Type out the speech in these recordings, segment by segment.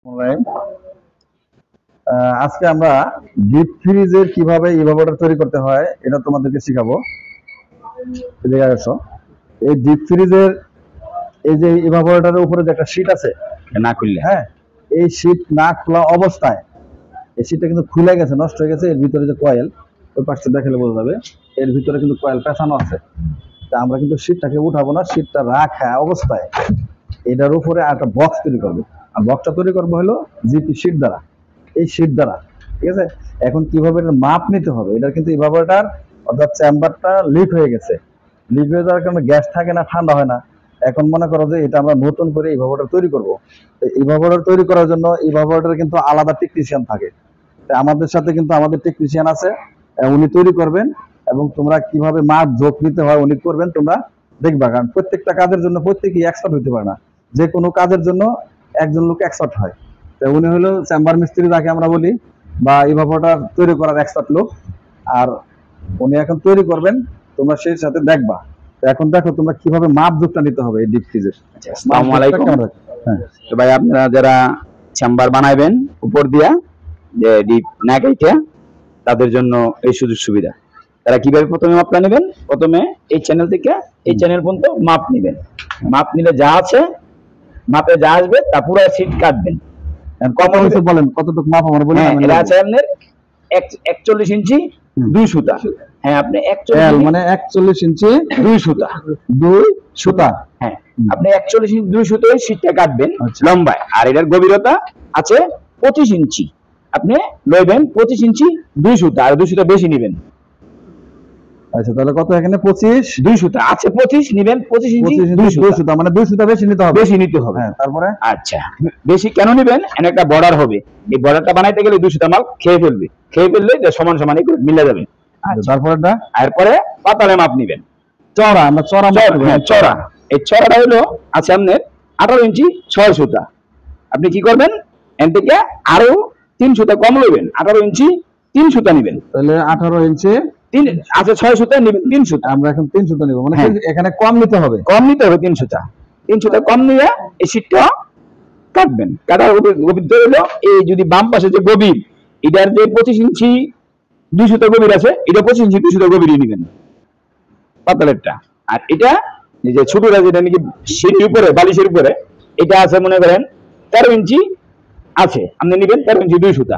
Online আজকে আমরা deep ফ্রিজের কিভাবে ইভাপোরেটর তৈরি করতে হয় এটা তোমাদেরকে শেখাবো। এদিকে আসো। এই ডিপ ফ্রিজের এই যে ইভাপোরেটরের উপরে যে একটা শীট আছে না খুললে, হ্যাঁ, এই শীট না খোলা অবস্থায় এই শীটটা কিন্তু খুলে গেছে, নষ্ট হয়ে গেছে। এর ভিতরে যে কয়েল, ওই পাশটা দেখালে বোঝা যাবে, এর ভিতরে কিন্তু কয়েল পেঁচানো আছে। তা আমরা কিন্তু শীটটাকে উঠাবো না, শীটটা রাখা অবস্থায় এটার উপরে একটা বক্স তৈরি করবো। আর বক্সটা তৈরি করবো হলো জিপি শীট দ্বারা, এই শীট দ্বারা। ঠিক আছে, এখন কিভাবে এটার মাপ নিতে হবে, এটা কিন্তু ইভাপোরেটর অর্থাৎ চেম্বারটা লিক হয়ে গেছে। লিক হয়ে যাওয়ার কারণে গ্যাস থাকে না, ঠান্ডা হয় না। এখন মনে করো যে এটা আমরা নতুন করে ইভাপোরেটর তৈরি করবো। ইভাপোরেটর তৈরি করার জন্য ইভাপোরেটর কিন্তু আলাদা টেকনিশিয়ান থাকে। আমাদের সাথে কিন্তু আমাদের টেকনিশিয়ান আছে, উনি তৈরি করবেন। এবং তোমরা কিভাবে মাপ যোগ নিতে হয় উনি করবেন, তোমরা দেখবা। কারণ প্রত্যেকটা কাজের জন্য প্রত্যেকেই এক্সপার্ট হতে পারে না, যে কোনো কাজের জন্য একজন লোক এক্সপার্ট হয়। তো উনি হলো চেম্বার মিস্ত্রি যাকে আমরা বলি, বা ইভাপোরেটর তৈরি করার এক্সপার্ট লোক। আর উনি এখন তৈরি করবেন, তোমরা সেই সাথে দেখবা। এখন দেখো তোমরা কিভাবে মাপ যোগটা নিতে হবে এই ডিপ ফ্রিজের। আসসালামু আলাইকুম। হ্যাঁ, তো ভাই আপনারা যারা চেম্বার বানাবেন উপর দিয়া যে ডিপ না কাইটা, তাদের জন্য এই সুযোগ সুবিধা। তারা কিভাবে প্রথমে মাপটা নেবেন, প্রথমে এই চ্যানেল থেকে এই চ্যানেল পর্যন্ত মাপ নেবেন। মাপ নিলে যা আছে, মাপে যা আসবে তা পুরো সিট কাটবেন। কত হয়েছে বলেন, কতটুকু মাপ আমার বলেন। এটা আছে আপনার 41 ইঞ্চি 2 সুতা। হ্যাঁ, আপনি 41 মানে 41 ইঞ্চি 2 সুতা, 2 সুতা। হ্যাঁ, আপনি 41 ইঞ্চি 2 সুতোয় শীটটা কাটবেন লম্বায়। আর এটার গভীরতা আছে 25 ইঞ্চি। আপনি লইবেন 25 ইঞ্চি 2 সুতা, আর 2 সুতা বেশি নেবেন। আচ্ছা, তাহলে কত এখানে 25 2 সুতা আছে, 25 নেবেন, 25 ইঞ্চি 2 সুতা, মানে 2 সুতা বেশি নিতে হবে। বেশি নিতে হবে। হ্যাঁ, তারপরে আচ্ছা, বেশি কেন নেবেন? এখানে একটা বর্ডার হবে, এই বর্ডারটা বানাইতে গেলে 2 সুতা মাল খেয়ে ফেললে যে সমান সমান এগুলো মিলে যাবে। তারপরেটা, এরপরে পাতালে মাপ নেবেন। চওড়া, আমরা চওড়া মাপ নেব। হ্যাঁ, চওড়া। এই চওড়াটা হলো আছে আপনার 18 ইঞ্চি 6 সুতা। আপনি কি করবেন, এর থেকে আরো 3 সুতা কম নেবেন, 18 ইঞ্চি 3 সুতা নেবেন। তাহলে 18 ইঞ্চি 3 আছে 6 সুতা নেবেন, 3 সুতা। আমরা এখন 3 সুতা নেব, মানে এখানে কম নিতে হবে। 3 সুতা। 3 সুতা কম নিয়ে এই শীটটা কাটবেন। কাটার গভীরতা হলো এই যদি বাম পাশে যে গভীর, এটার যে 25 ইঞ্চি 2 সুতা গভীর আছে, এটা 25 ইঞ্চি 2 সুতা গভীরই নেবেন পাতালেরটা। আর এটা এই যে ছোটটা যেটা নাকি সিঁড়ির উপরে, বালিশের উপরে, এটা আছে মনে করেন 13 ইঞ্চি আছে, আপনি নেবেন 13 ইঞ্চি 2 সুতা।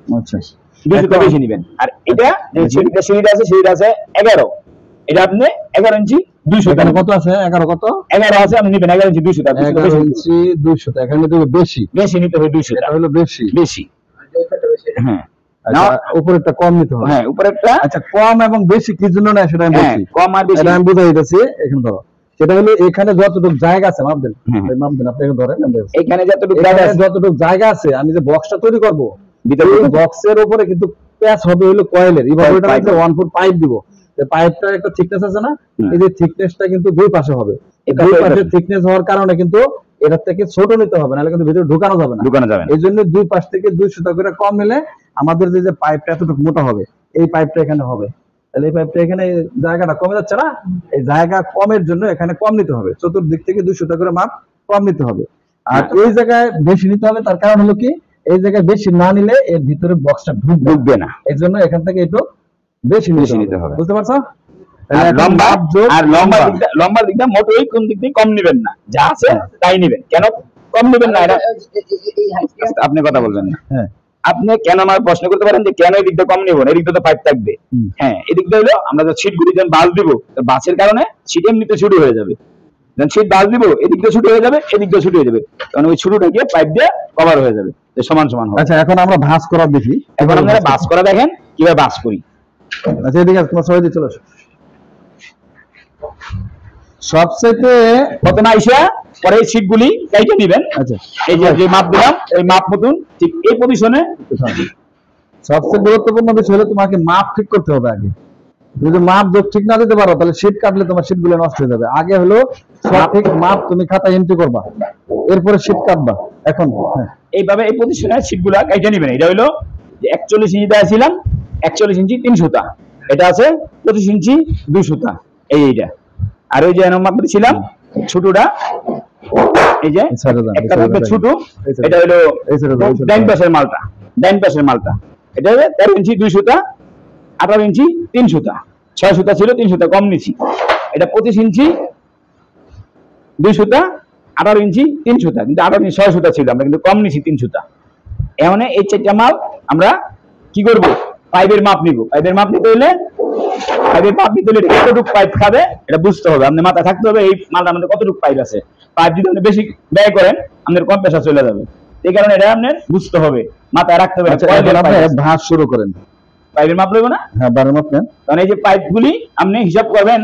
আচ্ছা, 2 সুতা বেশি নেবেন। আর এটা যে সিঁড়িটা আছে 11, এটা আপনি 11 ইঞ্চি 2 সুতা। এখানে কত আছে? 11 কত? 11 আছে, আপনি নেবেন 11 ইঞ্চি 2 সুতা। 11 ইঞ্চি 2 সুতা, এখানে তো বেশি নিতে হবে 2 সুতা। এটা হলো বেশি। হ্যাঁ, আচ্ছা, উপরেরটা কম নিতে হবে। হ্যাঁ, উপরেরটা। আচ্ছা, কম এবং বেশি কি জন্য না সেটা আমি বলছি। কম আর বেশি এটা আমি বুঝাই দিতেছি। এখানে ধরো, সেটা হলো এখানে যতটুকু জায়গা আছে মাপ দেন, মাপ দেন আপনি ধরেন। এখানে যতটুকু জায়গা আছে, আমি যে বক্সটা তৈরি করব, এই বক্সের উপরে কিন্তু প্যাচ হবে হলো কয়েলের। ইভাপোরেটর আছে 1 ফুট পাইপ দিব। এই পাইপটা একটা থিকনেস আছে না, এই যে থিকনেসটা কিন্তু দুই পাশে হবে। এই দুই পাশে থিকনেস হওয়ার কারণে কিন্তু এটার থেকে ছোট নিতে হবে, নাহলে কিন্তু ভিতরে ঢোকানো যাবে না। এই জন্য দুই পাশ থেকে 2 সুতা করে কম নিলে আমাদের যে পাইপটা এতটুকু মোটা হবে, এই পাইপটা এখানে হবে। তাহলে এই পাইপটা এখানে জায়গাটা কমে যাচ্ছে না, এই জায়গা কমের জন্য এখানে কম নিতে হবে। চতুর্দিক থেকে 2 সুতা করে মাপ কম নিতে হবে। আর এই জায়গায় বেশি নিতে হবে, তার কারণ হলো কি, এই জায়গায় বেশি না নিলে এর ভিতরে বক্সটা ঢুকবে না। এই জন্য এখান থেকে একটু বেশি নিতে হবে। বুঝতে পারছো? লম্বা দিকটা মোটেই কোন দিক দিয়ে কম নেবেন না, যা আছে তাই নেবেন। কেন কম নেবেন না? এটা আপনি কথা বলবেন না। হ্যাঁ, আপনি কেন আমার প্রশ্ন করতে পারেন যে কেন এই দিকটা কম নেবেন, এই দিকটা তো পাইপ থাকবে। হ্যাঁ, এই দিকটা হলো আমরা যে সিট গুলি বাস দিব, বাসের কারণে সিট এমনিতে ছুটি হয়ে যাবে। যখন সিট বাস দিব, এদিকটা ছুটি হয়ে যাবে, এদিকটা ছুটি হয়ে যাবে, কারণ ওই ছুটিটা গিয়ে পাইপ দিয়ে কভার হয়ে যাবে, সমান সমান হবে। আচ্ছা, এখন আমরা ভাঁজ করা দেখি। এখন আপনারা বাস করা দেখেন কিভাবে বাস করি। আচ্ছা, এদিকে তোমার সবাই দিয়ে চলে আসো। সবচেয়ে প্রথমে আইসা পরে এই সিটগুলি কাইটে নেবেন। আচ্ছা, এই যে মাপ দিলাম, এই মাপ মতন ঠিক এই পজিশনে। সবচেয়ে গুরুত্বপূর্ণ বিষয় হলো তোমাকে মাপ ঠিক করতে হবে আগে। যদি মাপ ঠিক না দিতে পারো, তাহলে শীট কাটলে তোমার শীট গুলো নষ্ট হয়ে যাবে। আগে হলো সঠিক মাপ তুমি খাতায় এন্ট্রি করবা, এরপরে শীট কাটবা। এখন এইভাবে এই পজিশনে সিটগুলা কাইটে নেবেন। এটা হলো যে 41 ইঞ্চি দিয়েছিলাম, 41 ইঞ্চি 3 সুতা। এটা আছে 25 ইঞ্চি 2 সুতা, এইটা। আর ওই যে মাপ দিয়েছিলাম ছোটটা এই যে একটা থাকবে ছোট, এটা হলো ডাইন পাশের মালটা, ডাইন পাশের মালটা। এটা হলো 13 ইঞ্চি 2 সুতা, 18 ইঞ্চি 3 সুতা, 6 সুতা ছিল 3 সুতা কম নিছি। এটা 25 ইঞ্চি 2 সুতা, 18 ইঞ্চি 3 সুতা, কিন্তু 18 ইঞ্চি 6 সুতা ছিল, আমরা কিন্তু কম নিছি 3 সুতা। এখন এই 4টা মাল আমরা কি করব, পাইপের মাপ নিব। পাইপের মাপ নিতে হলে কতটুকু পাইপ খাবে এটা বুঝতে হবে, আপনার মাথায় থাকতে হবে এই মালটার মধ্যে কতটুকু পাইপ আছে। পাইপ যদি আপনি বেশি ব্যয় করেন আপনার কম পেশা চলে যাবে, এই কারণে এটা আপনার বুঝতে হবে, মাথায় রাখতে হবে। ভাঁজ শুরু করেন, পাইপের মাপ লইব না? হ্যাঁ, বারের মাপ নেন। কারণ এই যে পাইপগুলি আপনি হিসাব করবেন,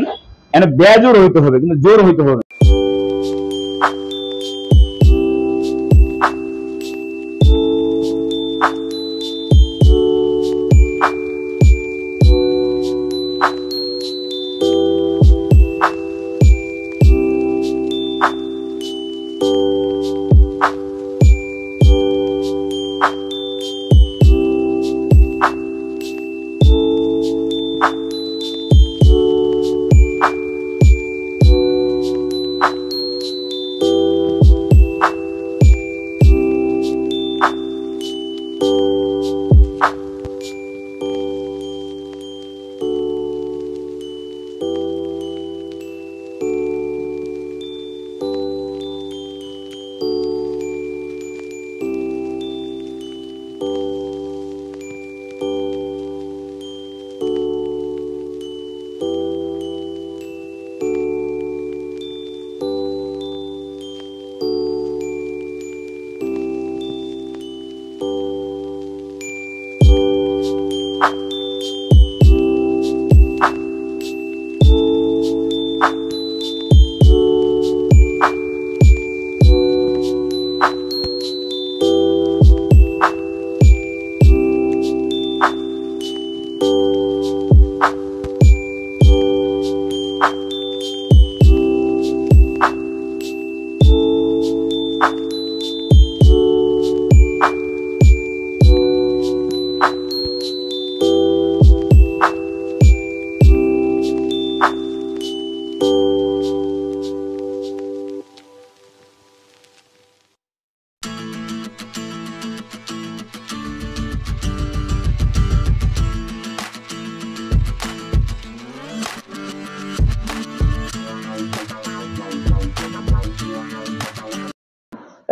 এখানে বেজোর হইতে হবে, কিন্তু জোর হইতে হবে।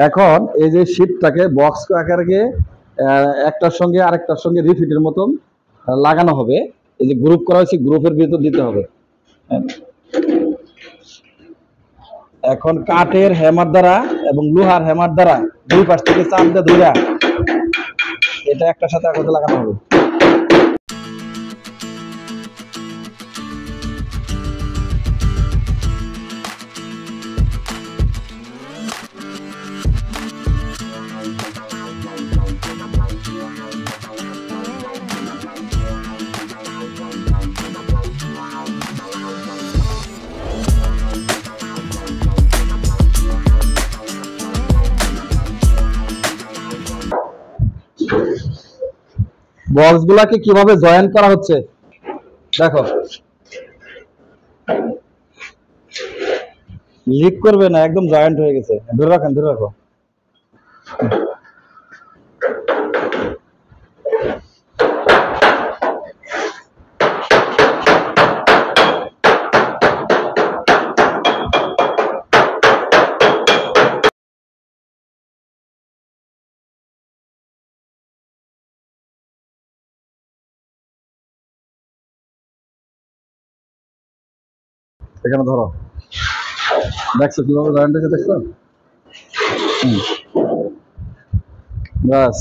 এখন এই যে শীটটাকে বক্স আকারে একটার সঙ্গে আরেকটার সঙ্গে রিফিটের মতন লাগানো হবে। এই যে গ্রুপ করা হয়েছে, গ্রুপের ভিতর দিতে হবে। এখন কাঠের হ্যামার দ্বারা এবং লোহার হ্যামার দ্বারা দুই পাশ থেকে চাপ দিয়ে ধরে এটা একটার সাথে একসাথে লাগানো হবে। বক্স গুলাকে কিভাবে জয়েন করা হচ্ছে দেখো, লিক করবে না, একদম জয়েন্ট হয়ে গেছে। ধরে রাখেন, ধরে রাখো। এখানে ধরো, দেখছো কিভাবে জয়েন্ট হয়েছে, দেখছো? বাস।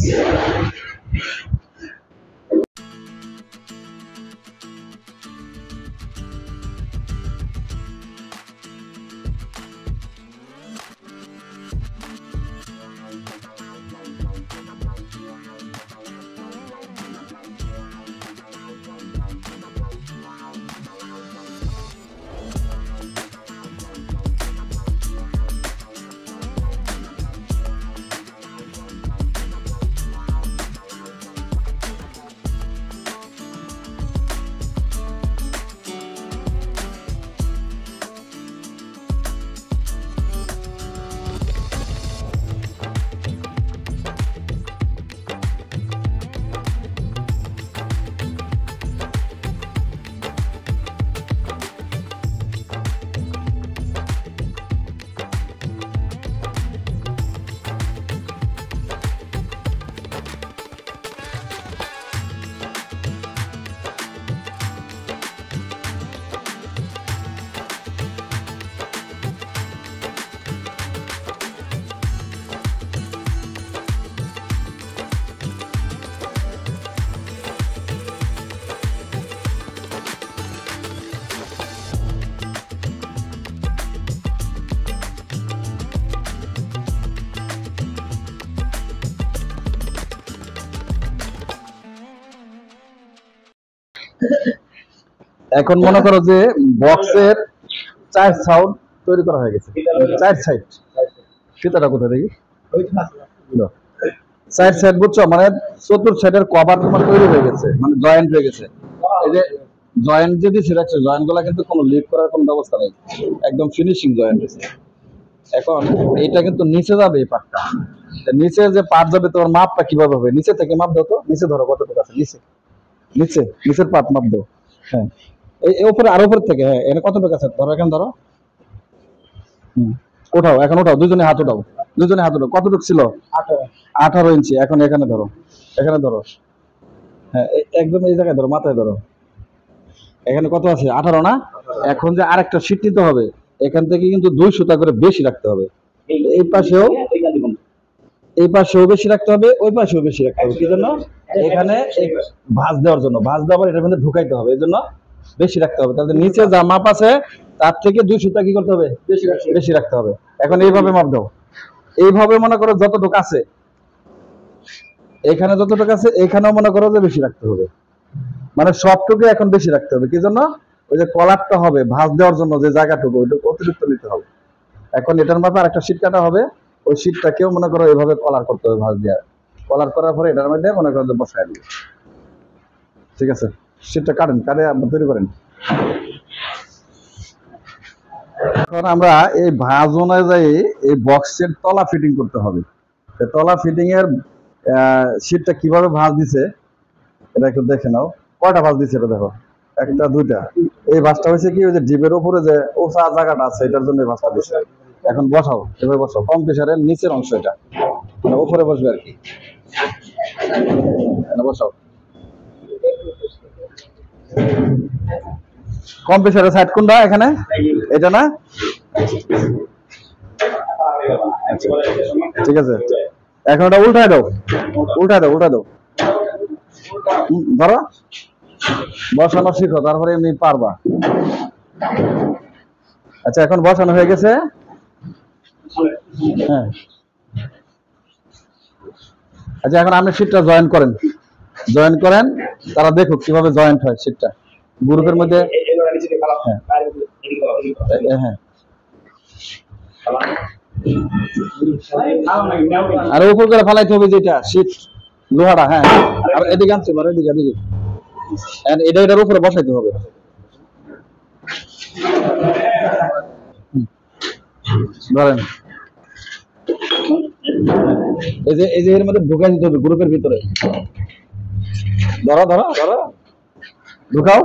এখন মনে করো যে বক্সের 4 সাউন্ড তৈরি করা হয়ে গেছে, 4 সাইড। ফিতাটা কোথায় দেখি? লো। 4 সাইড বুঝছো, মানে চতুর্থ সাইডের কভার তোমার তৈরি হয়ে গেছে, মানে জয়েন্ট হয়ে গেছে। এই যে জয়েন্ট যে দিছে রাখছে, জয়েন্ট গুলা কিন্তু কোনো লিক করার কোনো ব্যবস্থা নেই, একদম ফিনিশিং জয়েন্ট হয়েছে। এখন এইটা কিন্তু নিচে যাবে, এই পার্টটা নিচে যে পার্ট যাবে, তোমার মাপটা কিভাবে হবে? নিচে থেকে মাপ দাও তো, নিচে ধরো কতটুকু আছে নিচে, নিচের পার্ট মাপ দাও। হ্যাঁ, এই উপরে আর উপর থেকে, হ্যাঁ এখানে কতটুকু আছে ধরো, এখানে ধরো। ওঠাও, এখন ওঠাও, দুজনে হাত ওঠাও, দুজনে হাত ওঠাও। কতটুকু ছিল? 18 ইঞ্চি। এখন এখানে ধরো, এখানে ধরো, হ্যাঁ একদম এই জায়গায় ধরো, মাথায় ধরো। এখানে কত আছে? 18 না? এখন যে আরেকটা শীট নিতে হবে, এখান থেকে কিন্তু 2 সুতা করে বেশি রাখতে হবে। এই পাশেও, এই পাশেও বেশি রাখতে হবে, ওই পাশেও বেশি রাখতে হবে। কি জন্য? এখানে ভাঁজ দেওয়ার জন্য, ভাঁজ দেওয়ার এটার মধ্যে ঢুকাইতে হবে, এই জন্য বেশি রাখতে হবে। তাহলে নিচে যা মাপ আছে তার থেকে 2 সুতা কি করতে হবে? বেশি রাখতে হবে। এখন এইভাবে মাপ দাও, এইভাবে মনে করো যতটুকু আছে, এখানে যতটুকু আছে এখানেও মনে করো যে বেশি রাখতে হবে, মানে সবটুকু এখন বেশি রাখতে হবে। কি জন্য? ওই যে কলারটা হবে ভাঁজ দেওয়ার জন্য, যে জায়গাটুকু ওইটা অতিরিক্ত নিতে হবে। এখন এটার মধ্যে আরেকটা শীট কাটা হবে, ওই শীটটাকেও মনে করো এইভাবে কলার করতে হবে, ভাঁজ দিয়ে। কলার করার পরে এটার মধ্যে মনে করো যে বসায় দিবে। ঠিক আছে, শীটটা কাটেন, কাটে আপনি তৈরি করেন। এখন আমরা এই ভাঁজ অনুযায়ী এই বক্সের তলা ফিটিং করতে হবে। তলা ফিটিং এর শীটটা কিভাবে ভাঁজ দিছে এটা একটু দেখে নাও। কয়টা ভাঁজ দিছে এটা দেখো, 1টা 2টা। এই ভাঁজটা হয়েছে কি, ওই যে ডিবের উপরে যে ওসা জায়গাটা আছে এটার জন্য এই ভাঁজটা দিছে। এখন বসাও, এভাবে বসাও, কম প্রেসারের নিচের অংশ, এটা মানে উপরে বসবে আর কি। বসাও, কম প্রেসারের সাইড কোনটা? এখানে এটা না? ঠিক আছে, এখন ওটা উল্টায় দাও, উল্টায় দাও, উল্টায় দাও। ধরো, বসানো শিখো, তারপরে এমনি পারবা। আচ্ছা, এখন বসানো হয়ে গেছে। হ্যাঁ, আচ্ছা এখন আপনি শীটটা জয়েন করেন, জয়েন করেন, তারা দেখুক কিভাবে জয়েন্ট হয় শীটটা গ্রুপের মধ্যে। হ্যাঁ, আর উপর করে ফালাইতে হবে যেটা শীট লোহাটা। হ্যাঁ, আর এদিকে আনতে পারো, এদিকে এদিকে, এটা এটার উপরে বসাইতে হবে। ধরেন, এই যে এর মধ্যে ঢুকাই দিতে হবে গ্রুপের ভিতরে। ধরো ধরো ধরো, ঢুকাও।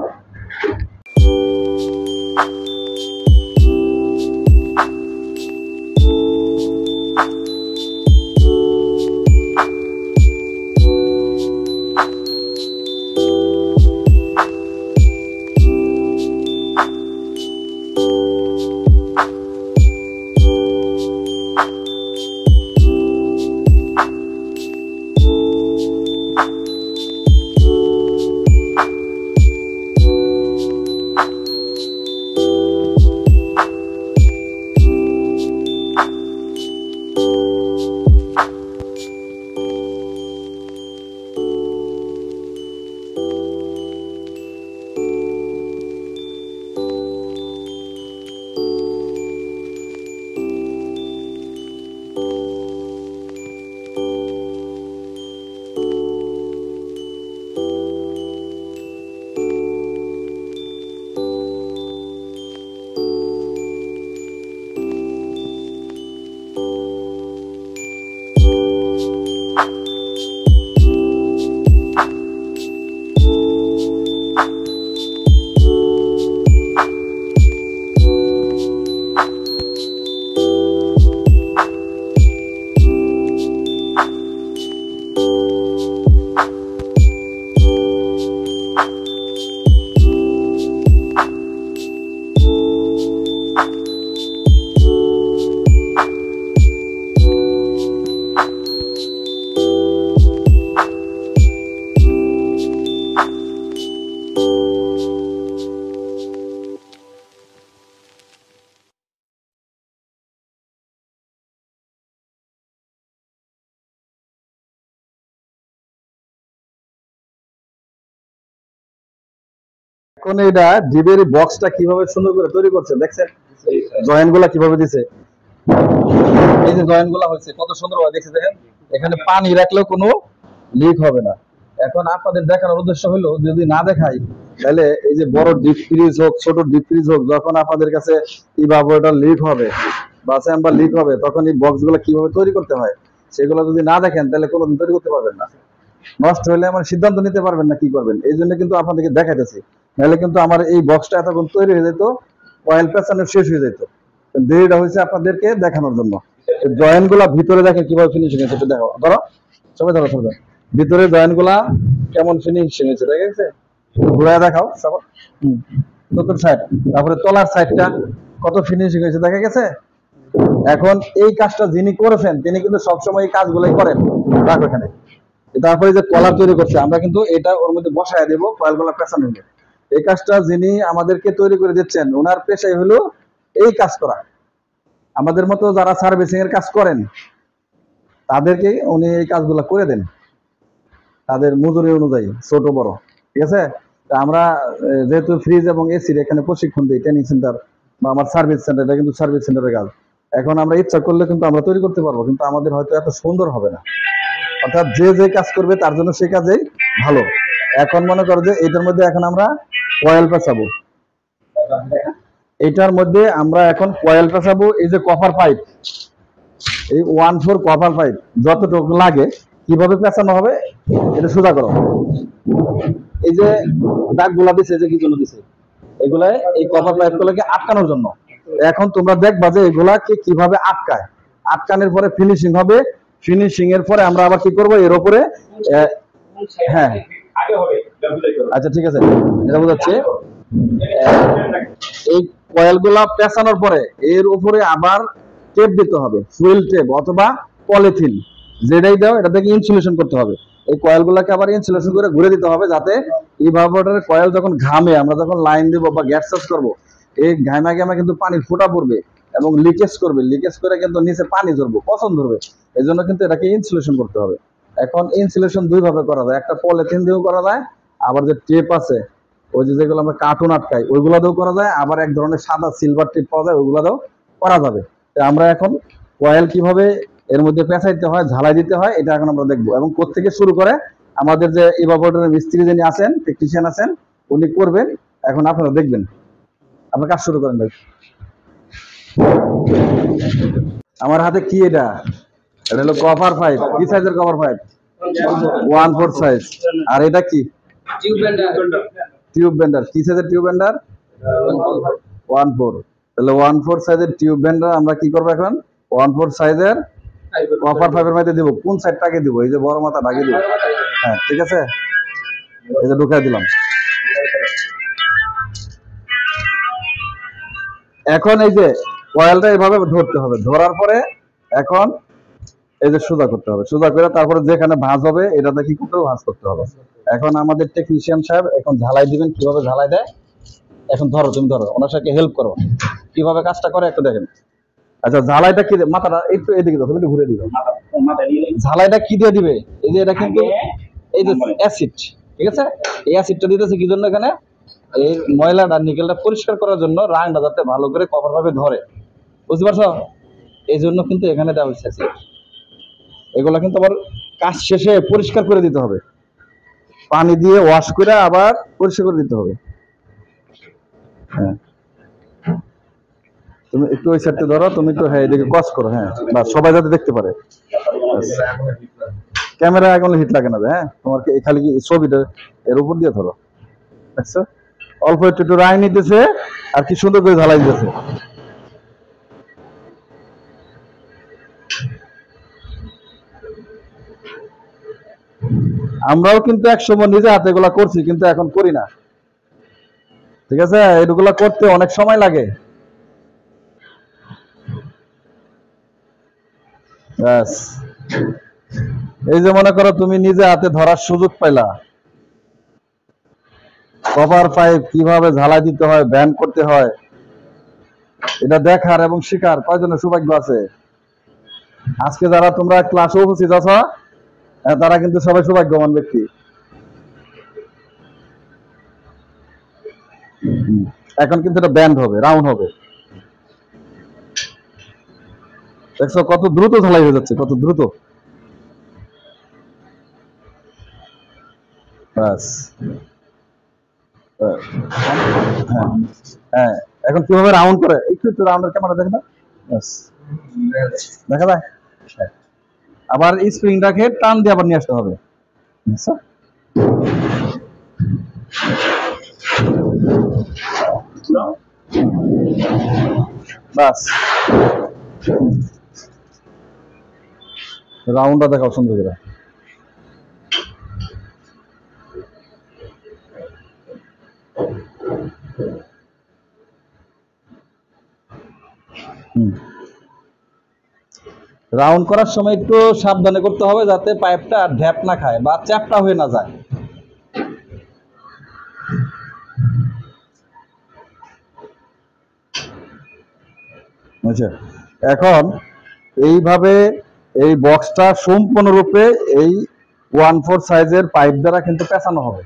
এখন এটা ডিবের বক্সটা কিভাবে সুন্দর করে তৈরি করছে দেখছেন, জয়েন্ট গুলা কিভাবে দিছে, এই যে জয়েন্ট গুলা হয়েছে কত সুন্দর ভাবে দেখছে দেখেন, এখানে পানি রাখলেও কোনো লিক হবে না। এখন আপনাদের দেখানোর উদ্দেশ্য হলো যদি না দেখাই তাহলে এই যে বড় ডিপ ফ্রিজ হোক ছোট ডিপ ফ্রিজ হোক, যখন আপনাদের কাছে ইভাপোরেটর লিক হবে বা চেম্বার লিক হবে তখন এই বক্স গুলো কিভাবে তৈরি করতে হয় সেগুলো যদি না দেখেন তাহলে কোনোদিন তৈরি করতে পারবেন না। নষ্ট হলে আমার সিদ্ধান্ত নিতে পারবেন না কি করবেন, এই জন্য কিন্তু আপনাদেরকে দেখাইতেছি, নাহলে কিন্তু আমার এই বক্সটা এতক্ষণ তৈরি হয়ে যেত, অয়েল পেছানো শেষ হয়ে যেত। দেরিটা হয়েছে আপনাদেরকে দেখানোর জন্য। জয়েন্ট গুলা ভিতরে দেখে কিভাবে ফিনিশিং হয়েছে একটু দেখো, ধরো সবাই ধরো সবাই, ভিতরে জয়েন্ট গুলা কেমন ফিনিশিং হয়েছে দেখা গেছে, ঘুরায় দেখাও সবাই। নতুন সাইড, তারপরে তলার সাইডটা কত ফিনিশিং হয়েছে দেখা গেছে। এখন এই কাজটা যিনি করেছেন তিনি কিন্তু সবসময় এই কাজগুলাই করেন। রাখো এখানে। তারপরে যে কলার তৈরি করছে আমরা কিন্তু এটা ওর মধ্যে বসায় দেবো, কয়েলগুলো পেছানো হলো। এই কাজটা যিনি আমাদেরকে তৈরি করে দিচ্ছেন ওনার পেশাই হলো এই কাজ করা। আমাদের মতো যারা সার্ভিসিং এর কাজ করেন তাদেরকে উনি এই কাজগুলো করে দেন তাদের মজুরি অনুযায়ী, ছোট বড়, ঠিক আছে। তা আমরা যেহেতু ফ্রিজ এবং এসির এখানে প্রশিক্ষণ দিই, ট্রেনিং সেন্টার বা আমার সার্ভিস সেন্টার, এটা কিন্তু সার্ভিস সেন্টারের কাজ। এখন আমরা ইচ্ছা করলে কিন্তু আমরা তৈরি করতে পারবো, কিন্তু আমাদের হয়তো এত সুন্দর হবে না। অর্থাৎ যে যে কাজ করবে তার জন্য সেই কাজেই ভালো। এখন মনে করো যে এটার মধ্যে এখন আমরা কয়েল পেঁচাবো, এটার মধ্যে আমরা এখন কয়েল পেঁচাবো। এই যে কপার পাইপ, এই 1/4 কপার পাইপ যতটুকু লাগে কিভাবে পেঁচানো হবে এটা সোজা করো। এই যে দাগ গুলা দিছে যে কি জন্য দিছে, এগুলা এই কপার পাইপ গুলোকে আটকানোর জন্য। এখন তোমরা দেখবা যে এগুলাকে কিভাবে আটকায়, আটকানোর পরে ফিনিশিং হবে। ফিনিশিং এর পরে আমরা আবার কি করব এর উপরে, হ্যাঁ আচ্ছা ঠিক আছে এটা বোঝাচ্ছে। এই কয়েল গুলা পেঁচানোর পরে এর উপরে আবার টেপ দিতে হবে, ফুয়েল টেপ অথবা পলিথিন, যেটাই দাও এটা থেকে ইনসুলেশন করতে হবে। এই কয়েল গুলাকে আবার ইনসুলেশন করে ঘুরে দিতে হবে, যাতে ইভাপোরেটরের কয়েল যখন ঘামে আমরা যখন লাইন দেবো বা গ্যাস চার্জ করবো, এই ঘামা ঘামা কিন্তু পানির ফোঁটা পড়বে এবং লিকেজ করবে, লিকেজ করে কিন্তু নিচে পানি ধরবে, পছন্দ ধরবে। এই জন্য কিন্তু এটাকে ইনসুলেশন করতে হবে। এখন ইনসুলেশন দুই ভাবে করা যায়, একটা পলিথিন দিয়েও করা যায়, আবার যে টেপ আছে ওই যে যেগুলো আমরা কার্টুন আটকাই ওইগুলো দিয়েও করা যায়, আবার এক ধরনের সাদা সিলভার টেপ পাওয়া যায় ওইগুলো দিয়েও করা যাবে। আমরা এখন কয়েল কিভাবে এর মধ্যে পেঁচাইতে হয়, ঝালাই দিতে হয়, এটা এখন আমরা দেখবো। এবং কোত্থেকে শুরু করে আমাদের যে ইভাপোরেটরের মিস্ত্রি যিনি আছেন, টেকনিশিয়ান আছেন, উনি করবেন। এখন আপনারা দেখবেন, আপনার কাজ শুরু করেন ভাই। আমার হাতে কি এটা, এটা হলো কভার পাইপ। কি সাইজের কভার পাইপ? 1/4 সাইজ। আর এটা কি? Tube bender. কি সাইজের টিউব বেন্ডার? 1/4। তাহলে 1/4 সাইজের টিউব বেন্ডার আমরা কি করবো এখন 1/4 সাইজের কপার পাইপের মধ্যে দিব। কোন সাইডটাকে দিব? এই যে বড় মাথা ডাকে দিব। হ্যাঁ ঠিক আছে, এই যে ঢুকাই দিলাম। এখন এই যে কয়েলটা এভাবে ধরতে হবে, ধরার পরে এখন এই যে সোজা করতে হবে, সোজা করে তারপরে যেখানে ভাঁজ হবে এটাতে কি করতে হবে, ভাঁজ করতে হবে। এখন আমাদের টেকনিশিয়ান সাহেব এখন ঝালাই দিবেন, কিভাবে ঝালাই দেয় এখন ধরো, তুমি ধরো, ওনার সাথে হেল্প করো কিভাবে কাজটা করে একটু দেখেন। আচ্ছা ঝালাইটা কি, মাথাটা একটু এদিকে দাও, তুমি একটু ঘুরে দিবে। ঝালাইটা কি দিয়ে দিবে? এই যে এটা কিন্তু এই যে অ্যাসিড, ঠিক আছে, এই অ্যাসিডটা দিতেছে কি জন্য, এখানে এই ময়লাটা নিকেলটা পরিষ্কার করার জন্য, রাংটা যাতে ভালো করে কভার ভাবে ধরে, বুঝতে পারছো? এই জন্য কিন্তু এখানে দেওয়া হচ্ছে অ্যাসিড। এগুলা কিন্তু আবার কাজ শেষে পরিষ্কার করে দিতে হবে, পানি দিয়ে ওয়াশ করে আবার পরিষ্কার করে দিতে হবে। হ্যাঁ তুমি একটু ওই সাইডে ধরো, তুমি একটু হ্যাঁ এদিকে কস করো, হ্যাঁ বা সবাই যাতে দেখতে পারে। ক্যামেরা এখন হিট লাগে না, হ্যাঁ তোমার খালি ছবিটা এর উপর দিয়ে ধরো, দেখছো অল্প একটু একটু রায় নিতেছে আর কি সুন্দর করে ঝালাই দিতেছে। আমরাও কিন্তু একসময় নিজে হাতে এগুলা করছি, কিন্তু এখন করি না, ঠিক আছে। এগুলা করতে অনেক সময় লাগে। ব্যাস এই যে মনে করো তুমি নিজে হাতে ধরার সুযোগ পাইলা, কভার পাইপ কিভাবে ঝালাই দিতে হয়, ব্যান্ড করতে হয়, এটা দেখার এবং শিখার কয়জনের সৌভাগ্য আছে? আজকে যারা তোমরা ক্লাসে উপস্থিত আছো তারা কিন্তু সবাই সৌভাগ্যবান ব্যক্তি। এখন কিন্তু এটা ব্যান্ড হবে, রাউন্ড হবে। দেখছো কত দ্রুত ঢালাই হয়ে যাচ্ছে, কত দ্রুত। ব্যাস। হ্যাঁ হ্যাঁ, এখন কিভাবে রাউন্ড করে, একটু একটু রাউন্ডের ক্যামেরা দেখে না, ব্যাস দেখা যায়। হ্যাঁ। আবার স্প্রিংটাকে টান দিয়ে আবার নিয়ে আসতে হবে। বুঝছো? বাস, রাউন্ডটা দেখাও সুন্দর করে। রাউন্ড করার সময় একটু সাবধানে করতে হবে যাতে পাইপটা ঢ্যাপ না খায় বা চ্যাপটা হয়ে না যায়। আচ্ছা, এখন এইভাবে এই বক্সটা সম্পূর্ণরূপে এই 1/4 সাইজের পাইপ দ্বারা কিন্তু পেঁচানো হবে।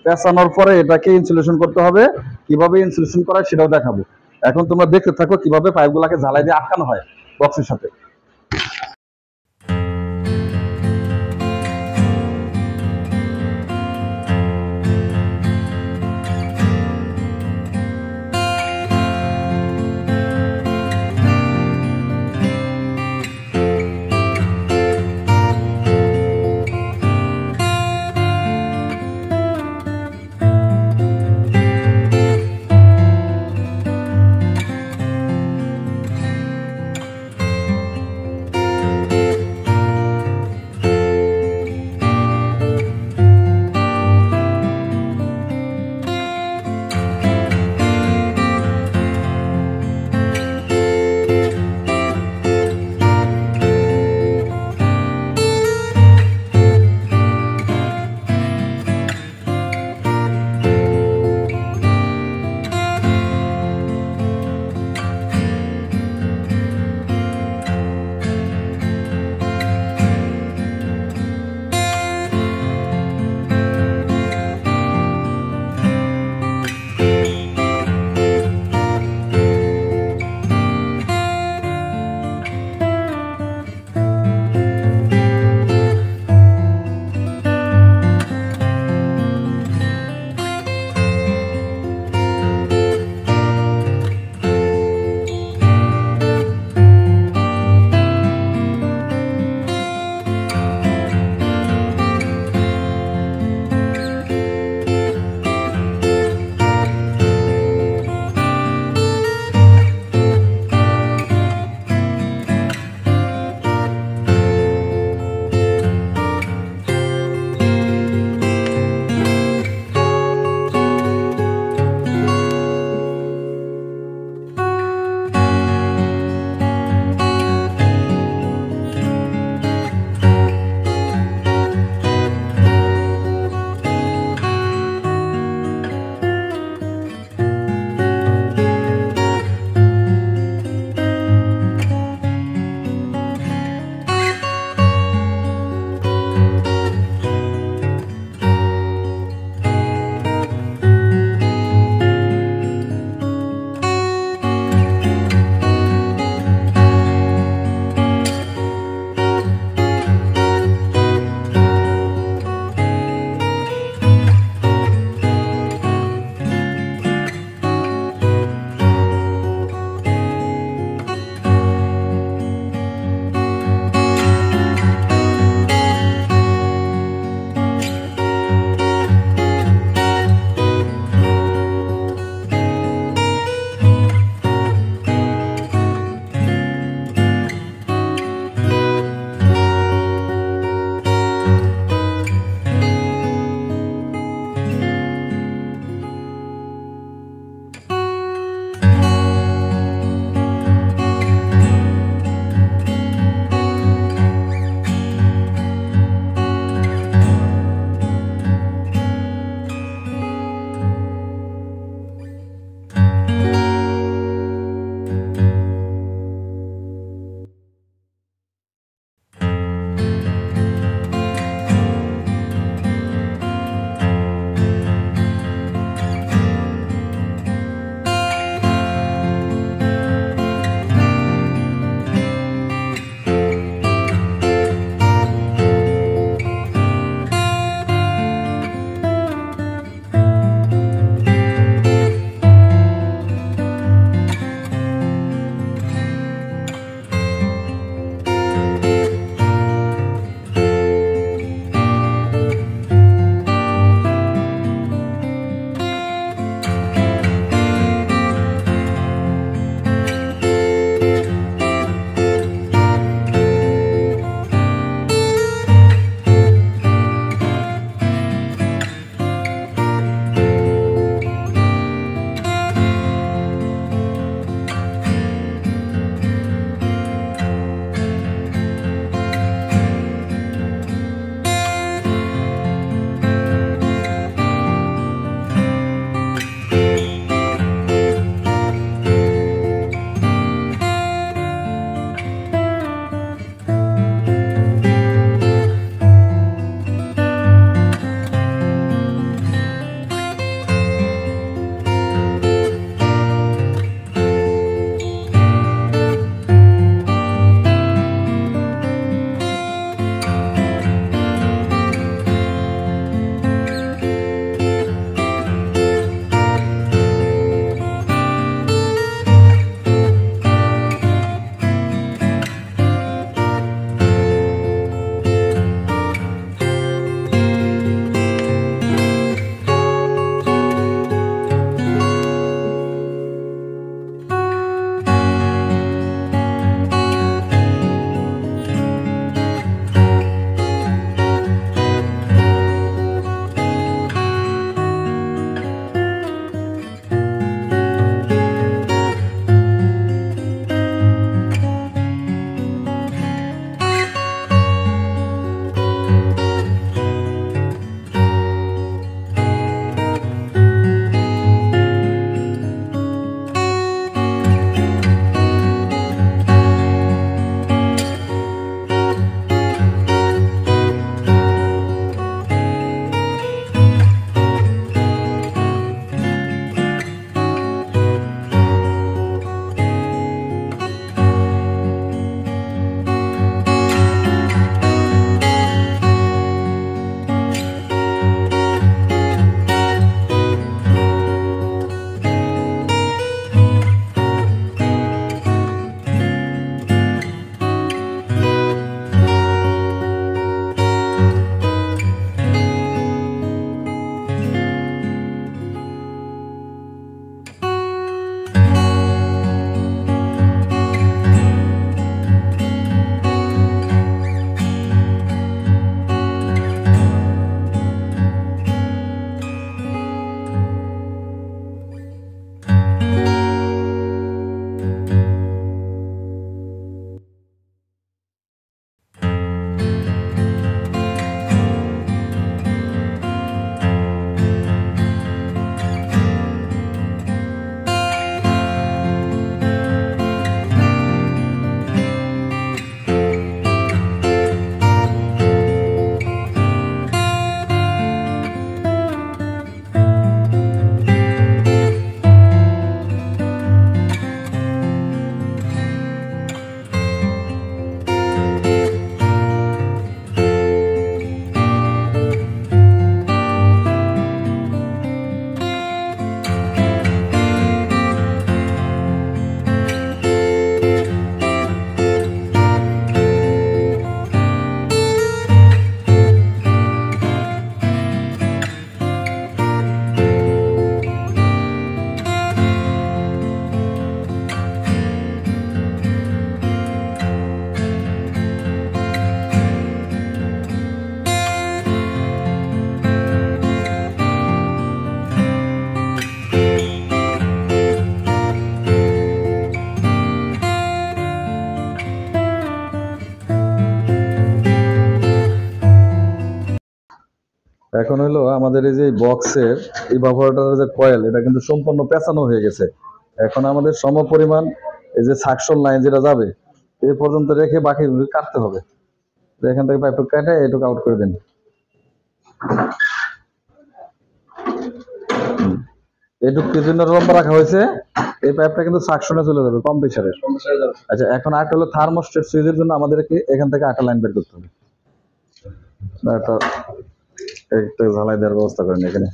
পেঁচানোর পরে এটাকে ইনসুলেশন করতে হবে। কিভাবে ইনসুলেশন করা হয় সেটাও দেখাবো। এখন তোমরা দেখতে থাকো কিভাবে পাইপগুলোকে ঝালাই দিয়ে আটকানো হয় বক্সের সাথে। এখন হলো আমাদের এই যে বক্সের ইভাপোরেটরের যে কয়েল, এটা কিন্তু সম্পূর্ণ পেঁচানো হয়ে গেছে। এখন আমাদের সমপরিমাণ এই যে সাকশন লাইন যেটা যাবে এই পর্যন্ত রেখে বাকিগুলো কাটতে হবে। তো এখান থেকে পাইপ কেটে এটুকু আউট করে দিন। এটুকু কি জন্য লম্বা রাখা হয়েছে, এই পাইপটা কিন্তু সাকশনে চলে যাবে কম প্রেসারের। আচ্ছা, এখন আরেকটা হলো থার্মোস্টেট সুইচের জন্য আমাদেরকে এখান থেকে আটা লাইন বের করতে হবে। একটা একটা ঝালাই দেওয়ার ব্যবস্থা করেন এখানে।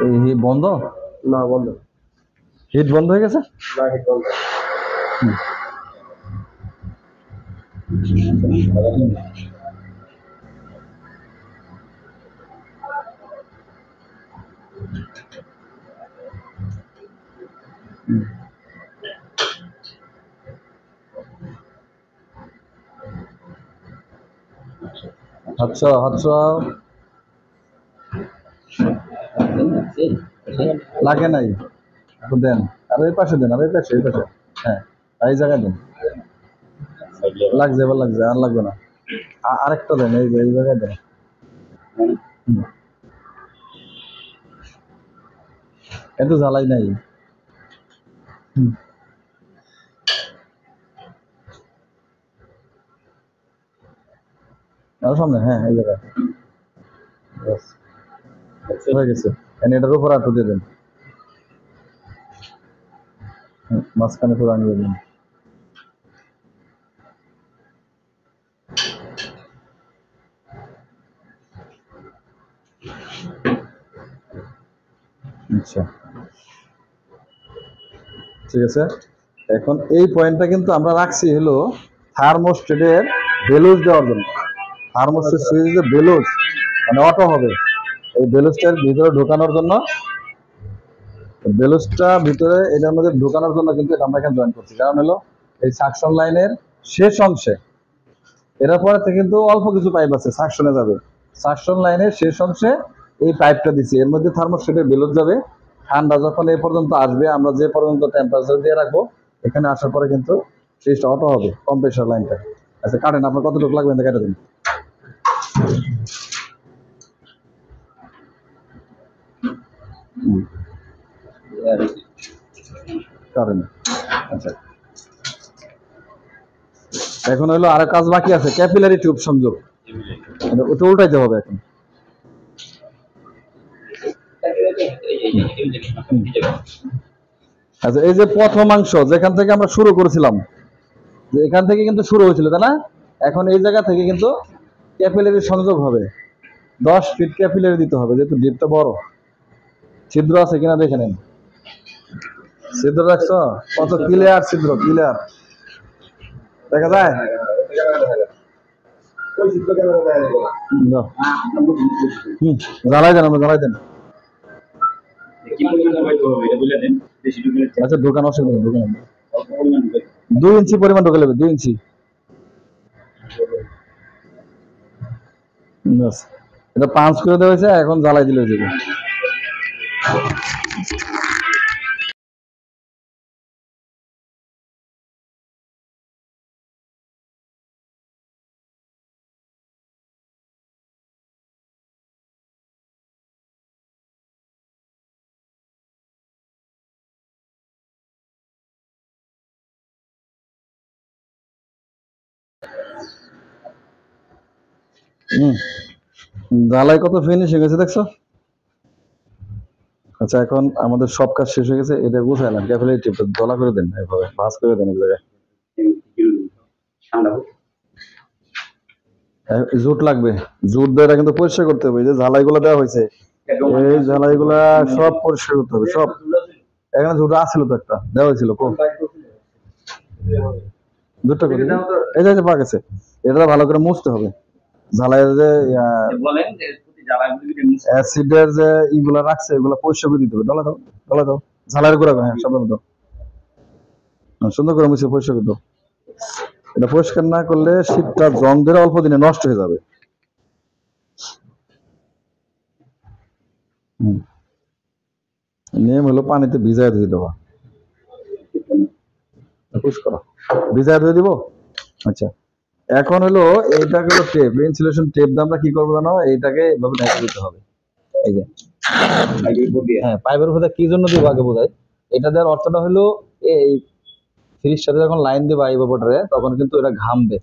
এই হিট বন্ধ? না বন্ধ। হিট বন্ধ হয়ে গেছে? না হিট বন্ধ। আচ্ছা আচ্ছা, লাগে নাই তো দেন। আর এই পাশে দেন, আর এই পাশে, এই পাশে। হ্যাঁ, এই জায়গায় দেন। লাগছে, এবার লাগছে, আর লাগবে না। আরেকটা দেন, এই যে এই জায়গায় দেন। এত জ্বালাই নাই। আর সামনে, হ্যাঁ এই জায়গায় হয়ে গেছে। এটার উপর আটু দিয়ে দেন, মাঝখানে পুরো আনিয়ে দিন। আচ্ছা ঠিক আছে। এখন এই পয়েন্টটা কিন্তু আমরা রাখছি হলো থার্মোস্টেটের বেলুজ দেওয়ার জন্য। থার্মোস্টেট সুইচ যে বেলুজ মানে অটো হবে, এই বেলুজটার ভিতরে ঢোকানোর জন্য, বেলুজটা ভিতরে এটার মধ্যে ঢোকানোর জন্য কিন্তু এটা আমরা এখানে জয়েন করছি। কারণ হলো এই সাকশন লাইনের শেষ অংশে, এর পরে থেকে কিন্তু অল্প কিছু পাইপ আছে সাকশনে যাবে, সাকশন লাইনের শেষ অংশে এই পাইপটা দিচ্ছি, এর মধ্যে থার্মোস্টেটের বেলুজ যাবে। ঠান্ডা যখন এই পর্যন্ত আসবে, আমরা যে পর্যন্ত টেম্পারেচার দিয়ে রাখবো, এখানে আসার পরে কিন্তু সুইচটা অটো হবে, কম্প্রেসার লাইনটা। আচ্ছা কাটেন, আপনার কতটুকু লাগবে কেটে দিন। কাটেন। আচ্ছা, এখন হলো আরো কাজ বাকি আছে, ক্যাপিলারি টিউব সংযোগ, ওটা উল্টাইতে হবে এখন। আচ্ছা, এই যে প্রথমাংশ যেখান থেকে আমরা শুরু করেছিলাম, যে এখান থেকে কিন্তু শুরু হয়েছিল তাই না, এখন এই জায়গা থেকে কিন্তু ক্যাপিলারি সংযোগ হবে। 10 ফিট ক্যাপিলারি দিতে হবে, যেহেতু ডিপটা বড়। ছিদ্র আছে কিনা দেখে নেন। ছিদ্র রাখছো? কত ক্লিয়ার ছিদ্র, ক্লিয়ার দেখা যায়। জ্বালাই দেন, আমরা জ্বালাই দেন। আচ্ছা দোকান অসুবিধা নেই, দোকান 2 ইঞ্চি পরিমাণ ঢোকে নেবে, 2 ইঞ্চি। এটা পাঁচ করে দেওয়া হয়েছে, এখন জ্বালাই দিলে হয়ে যাবে। জ্বালাই কত ফিনিশিং হয়েছে দেখছো? আচ্ছা, এখন আমাদের সব কাজ শেষ হয়ে গেছে, এটা গুছাইলাম। ক্যাপিলারি টিপটা দলা করে দেন, এইভাবে ভাঁজ করে দেন এই জায়গায়। জুট লাগবে, জুট দিয়ে এটা কিন্তু পরিষ্কার করতে হবে। এই যে ঝালাইগুলো দেওয়া হয়েছে, এই ঝালাইগুলা সব পরিষ্কার করতে হবে, সব। এখানে জুট আসছিল তো, একটা দেওয়া হয়েছিল, জুটটা করে এই যে পাওয়া গেছে। এটা ভালো করে মুছতে হবে। ঝালাইয়ের যে অ্যাসিডের যে ইগুলা রাখছে, এগুলো পরিষ্কার করে দিতে হবে। ডলা দাও, ডলা দাও, ঝালাইয়ের গুঁড়া, হ্যাঁ সব দাও, সুন্দর করে মুছে পরিষ্কার করে দাও। এটা পরিষ্কার না করলে শীতটা জং ধরে অল্প দিনে নষ্ট হয়ে যাবে। নিয়ম হলো পানিতে ভিজায় ধুয়ে দেওয়া। পুশ করো, ভিজায় ধুয়ে দিব। আচ্ছা, এখন হলো এইটা হলো টেপ, ইনসুলেশন টেপ দিয়ে আমরা কি করবো জানো, এইটাকে এভাবে ঢেকে দিতে হবে। এই যে হ্যাঁ, পাইপের উপরে কি জন্য দিব আগে বোঝাই। এটা দেওয়ার অর্থটা হলো এই ফ্রিজের সাথে যখন লাইন দিবা ইভাপোরেটরে, তখন কিন্তু এটা ঘামবে।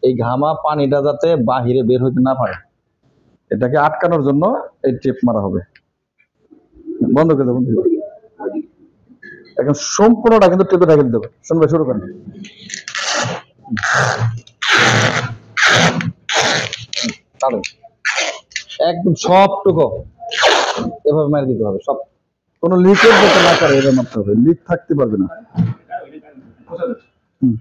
এই ঘামা পানিটা যাতে বাহিরে বের হইতে না পারে, এটাকে আটকানোর জন্য এই টেপ মারা হবে। বন্ধ করে দেবো, এখন সম্পূর্ণটা কিন্তু টেপে ঢেকে দিতে হবে। শুনবে, শুরু করেন। একদম সবটুকু এভাবে মেরে দিতে হবে, সব, কোনো লিকের যাতে না করে এভাবে মারতে হবে, লিক থাকতে পারবে না। হুম।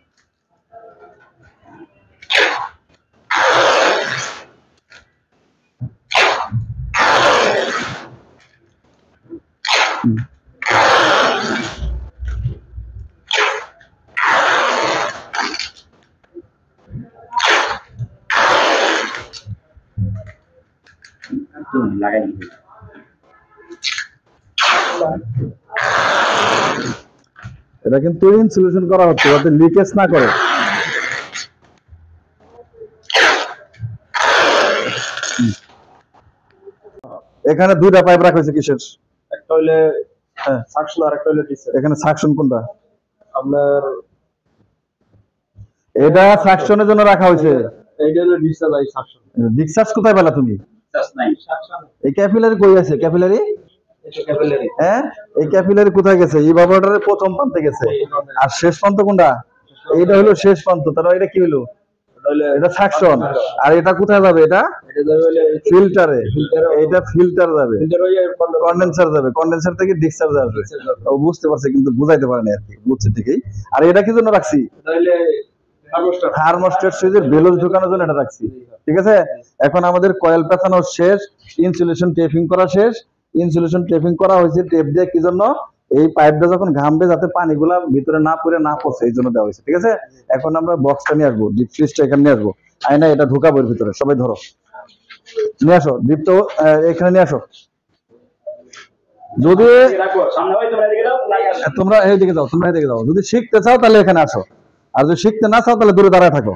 এটা কিন্তু ইনসুলেশন করা হচ্ছে যাতে লিকেজ না করে। এখানে দুইটা পাইপ রাখা হয়েছে, কিসের? একটা হইলে হ্যাঁ, সাকশন আর একটা হইলে ডিসেল। এখানে সাকশন কোনটা? আপনার এটা সাকশনের জন্য রাখা হয়েছে। এইটা হলো ডিসেল আর সাকশন। ডিসচার্জ কোথায় পেলা তুমি? জাস্ট নাই সাকশন। এই ক্যাপিলারি কই আছে? ক্যাপিলারি, এটা ক্যাপিলারি। হ্যাঁ, এই ক্যাপিলারি কোথায় গেছে? ইভাপোরেটরের প্রথম প্রান্তে গেছে। আর শেষ প্রান্ত কোনটা? এইটা হলো শেষ প্রান্ত। তাহলে এটা কি হলো? এটা সাকশন। আর এটা কোথায় যাবে? এটা ফিল্টারে। এটা ফিল্টার যাবে, কন্ডেন্সার যাবে, কন্ডেন্সার থেকে ডিসচার্জ আসবে। ও বুঝতে পারছে কিন্তু বুঝাইতে পারেনি আর কি, বুঝছে ঠিকই। আর এটা কি জন্য রাখছি? থার্মোস্ট্যাট সুইচের বেলুন ঢোকানোর জন্য এটা রাখছি। ঠিক আছে, এখন আমাদের কয়েল পেঁচানো শেষ, ইনসুলেশন টেপিং করা শেষ। ইনসুলেশন টেপিং করা হয়েছে টেপ দিয়ে, কি জন্য? এই পাইপটা যখন ঘামবে যাতে পানিগুলা ভিতরে না পড়ে না পচে, এই জন্য দেওয়া হয়েছে। ঠিক আছে, এখন আমরা বক্সটা নিয়ে আসবো, ডিপ ফ্রিজটা এখানে নিয়ে আসবো। আয়না এটা ঢোকাবো এর ভিতরে, সবাই ধরো, নিয়ে আসো ডিপ তো এখানে নিয়ে আসো। যদি তোমরা এইদিকে যাও, তোমরা এইদিকে যাও। যদি শিখতে চাও তাহলে এখানে আসো, আর যদি শিখতে না চাও তাহলে দূরে দাঁড়ায় থাকো।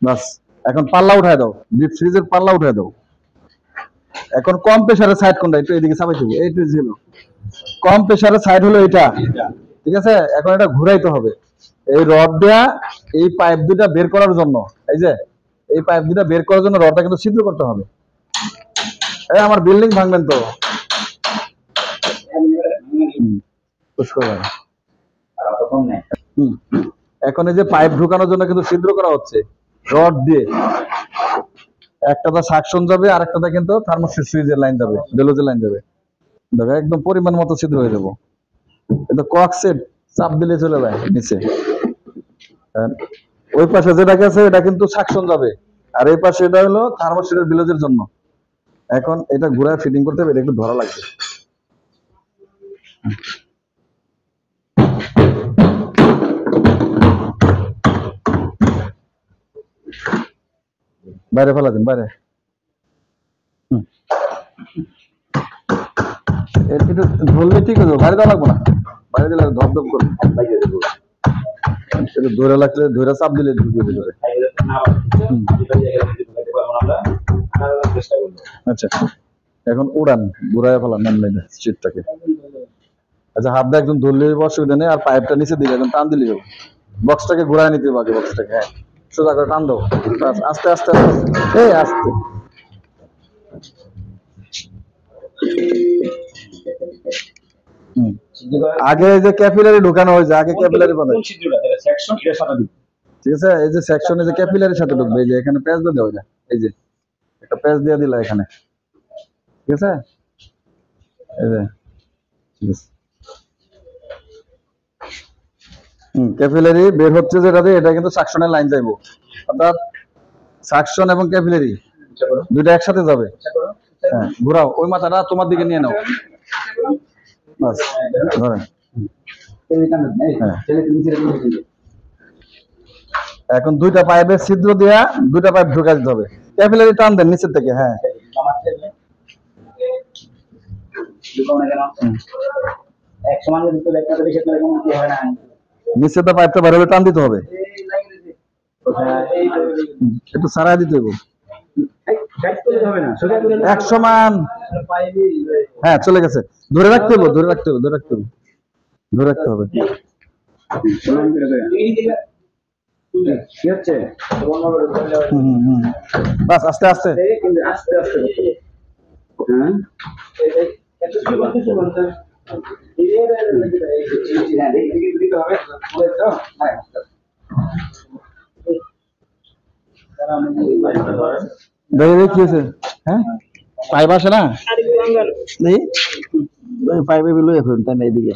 বাস, এখন পাল্লা উঠায় দাও, ডিপ ফ্রিজের পাল্লা উঠায় দাও। এখন কম প্রেসারের সাইড কোনটা? একটু এদিকে চাপাই দেবো, এইটু ছিল কম প্রেসারের সাইড হলো এটা। ঠিক আছে, এখন এটা ঘুরাইতে হবে। এই রড দেয়া এই পাইপ দুটা বের করার জন্য, এই যে এই পাইপ দুটা বের করার জন্য রডটা কিন্তু ছিদ্র করতে হবে। এই আমার বিল্ডিং ভাঙবেন তো। এখন এই যে পাইপ ঢুকানোর জন্য কিন্তু ছিদ্র করা হচ্ছে রড দিয়ে। একটাতে সাকশন যাবে, আর একটাতে কিন্তু থার্মোস্ট্যাট সুইচের লাইন যাবে, বেলোজের লাইন যাবে। দেখো একদম পরিমাণ মতো ছিদ্র হয়ে যাবো। এটা কক্সেট চাপ দিলে চলে যায় নিচে। ওই পাশে যেটা গেছে এটা কিন্তু সাকশন যাবে, আর এই পাশে এটা হলো থার্মোস্ট্যাটের বেলোজের জন্য। এখন এটা ঘুরায় ফিটিং করতে হবে, এটা একটু ধরা লাগবে। বাইরে ফেলা দিন, বাইরে। একটু ধরলে ঠিক আছে, বাইরে দেওয়া লাগবে না, বাইরে দিলে ধপধপ করবে। একটু ধরে লাগলে, ধরে চাপ দিলে ঢুকবে ভিতরে। আচ্ছা, এখন উড়ান, ঘুরায় ফেলান নেন সিটটাকে। আচ্ছা, হাত দিয়ে একদম ধরলে অসুবিধা নেই, আর পাইপটা নিচে দিলে একদম টান দিলে যাবে। বক্সটাকে ঘুরায় নিতে হবে আগে, বক্সটাকে হ্যাঁ সোজা করে টান দাও, আস্তে আস্তে আস্তে, এই আস্তে। আগে যে ক্যাপিলারি ঢুকানো হয়েছে, আগে ক্যাপিলারি বানাই। ঠিক আছে, এই যে সেকশনে যে ক্যাপিলারির সাথে ঢুকবে, এই যে এখানে প্যাচ দিয়ে দেওয়া যায়, এই যে একটা প্যাচ দিয়ে দিলা এখানে। ঠিক আছে, এই যে ঠিক আছে। ক্যাপিলারি বের হচ্ছে যেটা দিয়ে, এটা কিন্তু সাকশনের লাইন যাইবো, অর্থাৎ সাকশন এবং ক্যাপিলারি দুইটা একসাথে যাবে। হ্যাঁ, ঘোরাও, ওই মাথাটা তোমার দিকে নিয়ে নাও। বাস, ধরেন। এখন দুইটা পাইপের ছিদ্র দিয়া দুইটা পাইপ ঢুকাই দিতে হবে। ক্যাপিলারি টান দেন নিচের থেকে, হ্যাঁ কম না কেন? এক সমান যদি তো একটা বেশি তাহলে কোনো কি হবে না। নিচে তো পাইপটা বাইরে হলে টান দিতে হবে, একটু সারাই দিতে হবে। হবে না সোজা করে এক সমান, হ্যাঁ চলে গেছে। ধরে রাখতে হবে, ধরে রাখতে হবে, ধরে রাখতে হবে, ধরে রাখতে হবে। সমান করে দেয় কি হচ্ছে বাস আস্তে আস্তে। কিন্তু আস্তে আস্তে হ্যাঁ দেখি কি হয়েছে, হ্যাঁ পাইপ আসে না, পাইপে বিলো এখন তাই না এইদিকে,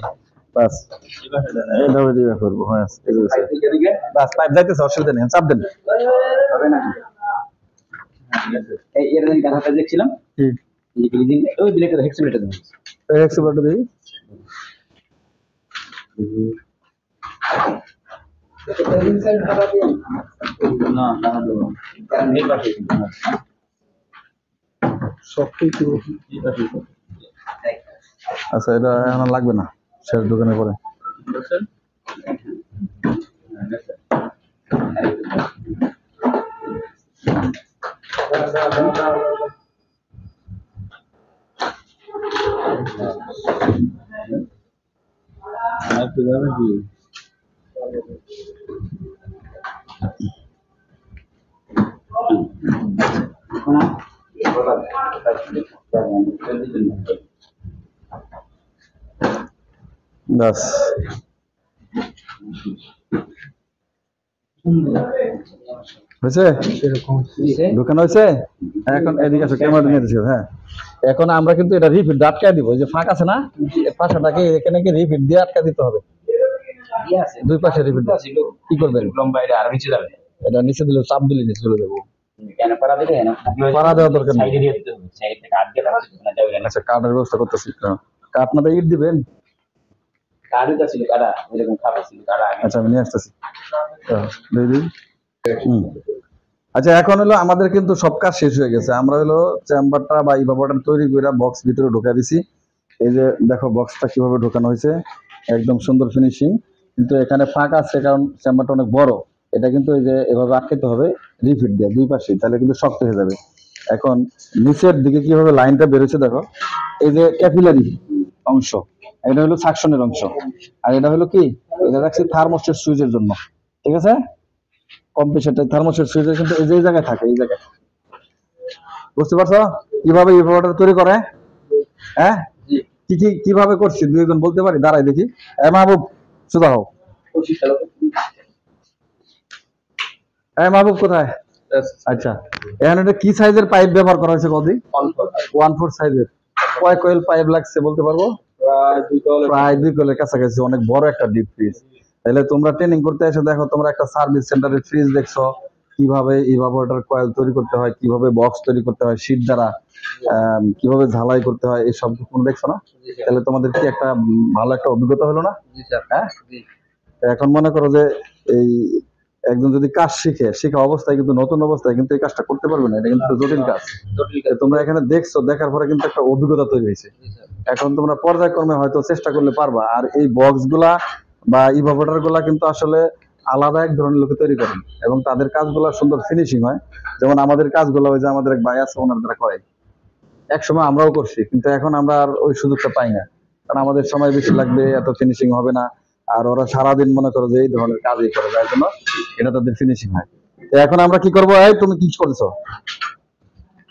বাস এটা ওই দিকে করবো। হ্যাঁ বাস পাইপ যাইতেছে, অসুবিধা নেই, চাপ দেন। হবে না এই এর আমি কথাটা দেখছিলাম এই ব্লিডিং ওই ব্লেডটা হেক্সিলেটর দেন এক্সপার্ট দিই না না দেবো কারণ এই পাশে সবটাই কি আচ্ছা, এটা এখন আর লাগবে না, শেষ দোকানে পরে। বাস হয়েছে, দোকান হয়েছে। এখন এদিকে আসো, ক্যামেরা নিয়ে দিচ্ছি। হ্যাঁ এখন আমরা কিন্তু এটা রিফিট আটকায় দিব, যে ফাঁক আছে না পাশাটাকে, এখানে কি রিফিট দিয়ে আটকা দিতে হবে। দুই পাশে রিফিট কি করবেন, লম্বা এটা আর নিচে যাবে এটা নিচে দিলে চাপ দিলে নিচে চলে যাবো। কেন পারা দিলে না পাড়া দেওয়া দরকার নেই। সাইডে দিয়ে দিতে হবে সাইড থেকে আট দিয়ে না যাবে না আচ্ছা কাঠের ব্যবস্থা করতেছি, কাঠ না ইট দিবেন। কাড়ুটা ছিল কাড়া এরকম খাবার ছিল কাড়া আচ্ছা আমি নিয়ে আসতেছি। আচ্ছা এখন হলো আমাদের কিন্তু সব কাজ শেষ হয়ে গেছে। আমরা হলো চেম্বারটা বা ইভাপোরেটর তৈরি করে বক্স ভিতরে ঢোকা দিছি। এই যে দেখো বক্সটা কিভাবে ঢোকানো হয়েছে, একদম সুন্দর ফিনিশিং। কিন্তু এখানে ফাঁক আছে কারণ চেম্বারটা অনেক বড়। এটা কিন্তু এই যে এভাবে আটকাতে হবে রিফিট দিয়ে দুই পাশে, তাহলে কিন্তু শক্ত হয়ে যাবে। এখন নিচের দিকে কিভাবে লাইনটা বেরোচ্ছে দেখো, এই যে ক্যাপিলারি অংশ, এটা হলো সাকশনের অংশ, আর এটা হলো কি, এটা রাখছি থার্মোস্টেট সুইচের জন্য। ঠিক আছে, কম্প্রেসারটা থার্মোস্টেট সুইচের কিন্তু এই যে জায়গায় থাকে, এই জায়গায়। বুঝতে পারছো কিভাবে ইভাপোরেটর তৈরি করে? হ্যাঁ কি কি কিভাবে করছি দুইজন বলতে পারি? দাঁড়াই দেখি। মাহবুব সুদা হোক, মাহবুব কোথায়? আচ্ছা এখানে এটা কি সাইজের পাইপ ব্যবহার করা হয়েছে? কদি 1/4 সাইজের। কয় কয়েল পাইপ লাগছে বলতে পারবো? প্রায় 2 কয়েলের কাছাকাছি। অনেক বড় একটা ডিপ ফ্রিজ। তাহলে তোমরা ট্রেনিং করতে এসে দেখো, তোমরা একটা সার্ভিস সেন্টারের ফ্রিজ দেখছো, কিভাবে ইভাপোরেটর কয়েল তৈরি করতে হয়, কিভাবে বক্স তৈরি করতে হয় শীট দ্বারা, কিভাবে ঝালাই করতে হয়, এই সব তোমরা দেখছো না? তাহলে তোমাদের কি একটা ভালো একটা অভিজ্ঞতা হলো না? হ্যাঁ এখন মনে করো যে এই একজন যদি কাজ শেখা অবস্থায় কিন্তু নতুন অবস্থায় কিন্তু এই কাজটা করতে পারবে না, এটা কিন্তু জটিল কাজ। তোমরা এখানে দেখছো, দেখার পরে কিন্তু একটা অভিজ্ঞতা তৈরি হয়েছে। এখন তোমরা পর্যায়ক্রমে হয়তো চেষ্টা করলে পারবা। আর এই বক্স গুলা বা ইভাপোরেটর গুলা কিন্তু আসলে আলাদা এক ধরনের লোকে তৈরি করেন এবং তাদের কাজগুলা সুন্দর ফিনিশিং হয়। যেমন আমাদের কাজগুলো ওই যে আমাদের এক ভাই আছে, ওনার দ্বারা করে। এক সময় আমরাও করছি, কিন্তু এখন আমরা আর ওই সুযোগটা পাই না, কারণ আমাদের সময় বেশি লাগবে, এত ফিনিশিং হবে না। আর ওরা সারাদিন মনে করো যে এই ধরনের কাজই করে, যার জন্য এটা তাদের ফিনিশিং হয়। তো এখন আমরা কি করবো? এই তুমি কি করছো?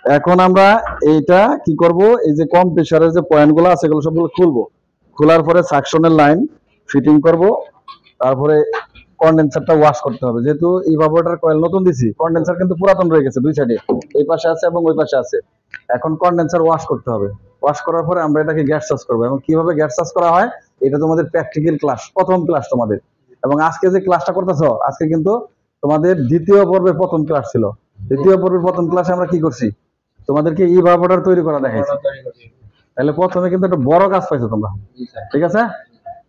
এখন আমরা এইটা কি করব, এই যে কম প্রেসারের যে পয়েন্ট গুলো আছে এগুলো সবগুলো খুলবো। খোলার পরে সাকশনের লাইন ফিটিং করব। তারপরে কন্ডেন্সারটা ওয়াশ করতে হবে, যেহেতু ইভাপোরেটর কয়েল নতুন দিছি, কন্ডেন্সার কিন্তু পুরাতন রয়ে গেছে দুই সাইডে, এই পাশে আছে এবং ওই পাশে আছে। এখন কন্ডেন্সার ওয়াশ করতে হবে। ওয়াশ করার পরে আমরা এটাকে গ্যাস চার্জ করবো, এবং কিভাবে গ্যাস চার্জ করা হয় এটা তোমাদের প্র্যাকটিক্যাল ক্লাস, প্রথম ক্লাস তোমাদের। এবং আজকে যে ক্লাসটা করতেছো, আজকে কিন্তু তোমাদের দ্বিতীয় পর্বের প্রথম ক্লাস ছিল। দ্বিতীয় পর্বের প্রথম ক্লাসে আমরা কি করছি, তোমাদেরকে ইভাপোরেটর তৈরি করা দেখাইছি। তাহলে প্রথমে কিন্তু একটা বড় কাজ পাইছো তোমরা, ঠিক আছে?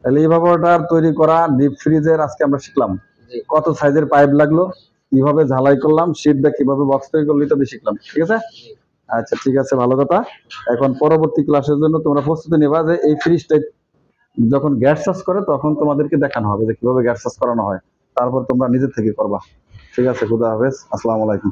তাহলে ইভাপোরেটর তৈরি করা, ডিপ ফ্রিজের আজকে আমরা শিখলাম কত সাইজের পাইপ লাগলো, কিভাবে ঝালাই করলাম, শীট দিয়ে কিভাবে বক্স তৈরি করলো, ইত্যাদি শিখলাম। ঠিক আছে? আচ্ছা ঠিক আছে, ভালো কথা। এখন পরবর্তী ক্লাসের জন্য তোমরা প্রস্তুতি নেবা যে এই ফ্রিজটা যখন গ্যাস চার্জ করে তখন তোমাদেরকে দেখানো হবে যে কিভাবে গ্যাস চার্জ করানো হয়, তারপর তোমরা নিজে থেকে করবা। ঠিক আছে, খুদা হাফেজ, আসসালামু আলাইকুম।